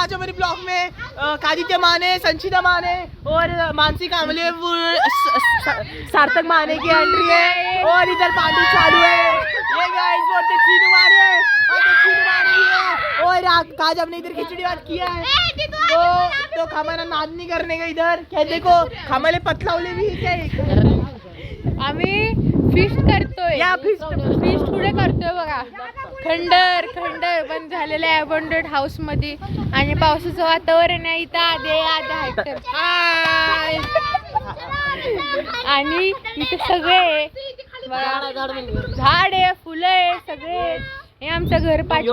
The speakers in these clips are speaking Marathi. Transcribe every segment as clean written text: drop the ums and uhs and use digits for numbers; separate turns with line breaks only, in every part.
आज हमारे ब्लॉग में आदित्य माने, संचिता माने और मानसी कामले, सार्थक माने की एंट्री है और इधर पार्टी चालू है। ये गाइस बोलते चीनू माने और चीनू माने है और आज हमने इधर खिचड़ी बात किया है तो खामाना नाद नहीं करने का इधर क्या देखो खामाले पतलावले भी काय
आम्ही फिस्ट करतोय
या फिस्ट
पुढे करतोय बघा खंडर बंद झालेलं आहे अबंडड हाऊस मध्ये आणि पावसाचं वातावरण आहे इथं आधे आणि इथे सगळे झाड आहे फुलं आहे सगळे हे आमचं घर पाठी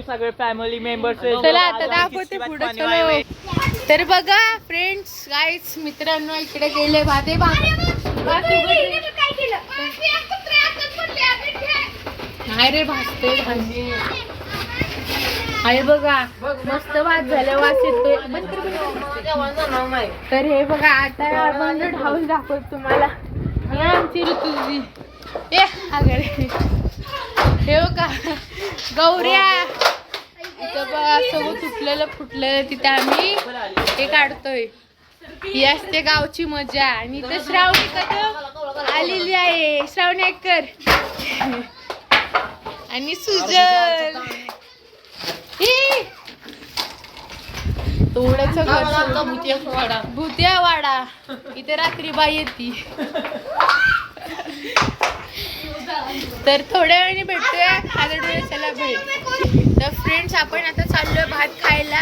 सगळे फॅमिली मेंबर्स
चला आता दाखवते पुढे चलो तर बघा फ्रेंड्स गाईज मित्रांनो इकडे गेले भादे नाही रे भाजते अरे बघा मस्त भात झालं वास येतोय तर हे बघा आता अबंडड हाऊस दाखवतो तुम्हाला हे आमची ऋतुजी हे बघा गौऱ्या इथं बघा सगळं तुटलेलं फुटलेलं तिथे आम्ही हे काढतोय ही असते गावची मजा आणि इथं श्रावणी कदम आलेली आहे श्रावणी ऐकर आणि सुजल तोडाचं घर भुतियावाडा इथे रात्री बाई येते तर थोड्या वेळाने भेटूया आता चला भेट तर फ्रेंड्स आपण आता चाललोय भात खायला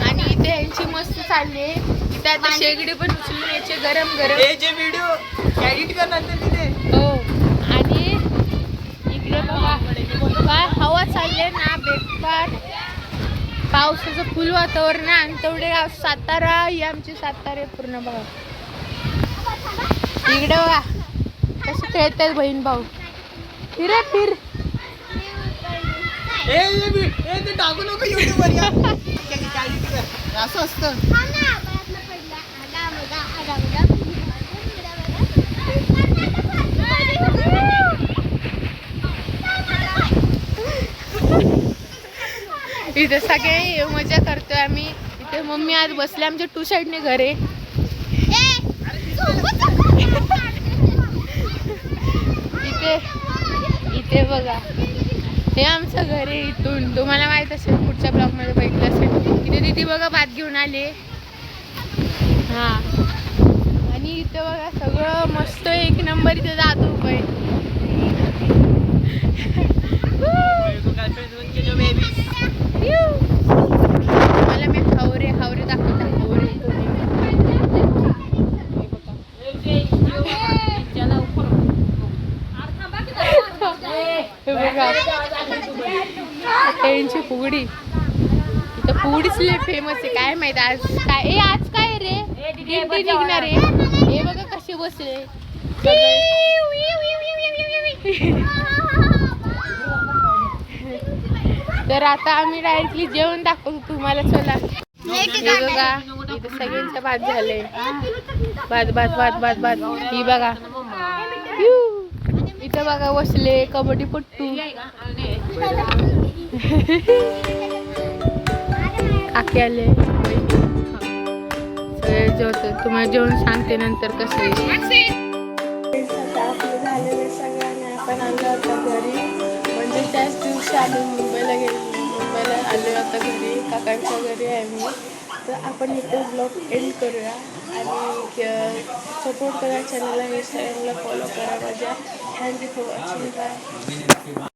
आणि इथे यांची मस्त चालली इथे आता शेगडी पण उचलून यायचे गरम
जे व्हिडिओ एडिट करणार तिथे
हो आणि इकडे बघा काय हवा चालले ना बेकार पावसाचं फुल वातावरण आणि तेवढे सातारा ही आमची सातारा पूर्ण बघा इकडे बघा कसं खेळतात बहीण भाऊ फिर
ते टाकू नको युट्यूबवर असं असतं इथे सगळे मजा करतोय आम्ही इथे मम्मी आज बसले आमच्या टू साईडने घर आहे इथे बघा हे आमचं घर आहे इथून तुम्हाला माहित असेल पुढच्या ब्लॉग मध्ये बघितलं असेल इथे दीदी बघा भात घेऊन आले हा आणि इथे बघा सगळं मस्त एक नंबर इथे जातो रुपये मला मी हावरे दाखवतात त्यांची फुगडी इथं फुगडीच लय फेमस आहे काय माहित आज काय रे दिंडी निघणार आहे हे बघा कसे बसले तर आता आम्ही डायरेक्टली जेवण दाखवतो तुम्हाला चला हे बघा इथं सगळ्यांचं भात झालंय भात ही बघा इथं बघा बसले कबड्डी पट्टू काकी आले सगळे जेवतात तुम्हाला जेवण सांगते नंतर कसं सगळ्यांना आपण आलो आता घरी म्हणजे त्याच दिवशी आलो मुंबईला आलो आता घरी काकांच्या घरी आहे मी तर आपण इथे ब्लॉग एंड करूया आणि सपोर्ट करा चॅनलला इंस्टाग्रामला फॉलो करा माझ्या थँक्यू फॉर वॉचिंग बाय